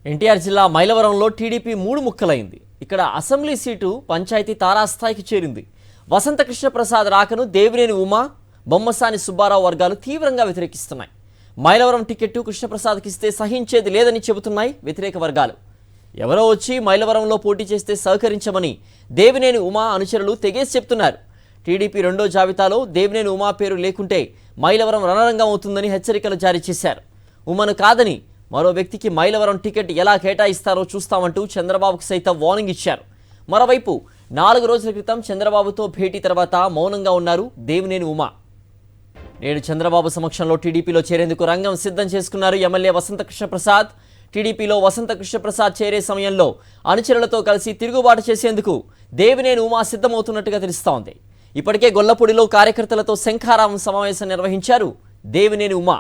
ఎన్టీఆర్ జిల్లా మైలవరంలో టీడీపీ మూడు ముక్కలైంది. ఇక్కడ అసెంబ్లీ సీటు పంచాయతీ తారాస్థాయికి చేరింది. వసంత కృష్ణప్రసాద్ రాకను దేవినేని ఉమా, బొమ్మసాని సుబ్బారావు వర్గాలు తీవ్రంగా వ్యతిరేకిస్తున్నాయి. మైలవరం టికెట్టు కృష్ణప్రసాద్కి ఇస్తే సహించేది లేదని చెబుతున్నాయి వ్యతిరేక వర్గాలు. ఎవరో వచ్చి మైలవరంలో పోటీ చేస్తే సహకరించమని దేవినేని ఉమా అనుచరులు తెగేసి చెప్తున్నారు. టీడీపీ రెండో జాబితాలో దేవినేని ఉమా పేరు లేకుంటే మైలవరం రణరంగం అవుతుందని హెచ్చరికలు జారీ చేశారు. ఉమను కాదని మరో వ్యక్తికి మైలవరం టికెట్ ఎలా కేటాయిస్తారో చూస్తామంటూ చంద్రబాబుకు సైతం వార్నింగ్ ఇచ్చారు. మరోవైపు 4 రోజుల క్రితం చంద్రబాబుతో భేటీ తర్వాత మౌనంగా ఉన్నారు దేవినేని ఉమా. నేడు చంద్రబాబు సమక్షంలో టీడీపీలో చేరేందుకు రంగం సిద్ధం చేసుకున్నారు ఎమ్మెల్యే వసంత కృష్ణప్రసాద్. టీడీపీలో వసంత కృష్ణప్రసాద్ చేరే సమయంలో అనుచరులతో కలిసి తిరుగుబాటు చేసేందుకు దేవినేని ఉమా సిద్ధమవుతున్నట్టుగా తెలుస్తోంది. ఇప్పటికే గొల్లపూడిలో కార్యకర్తలతో శంఖారావం సమావేశం నిర్వహించారు దేవినేని ఉమా.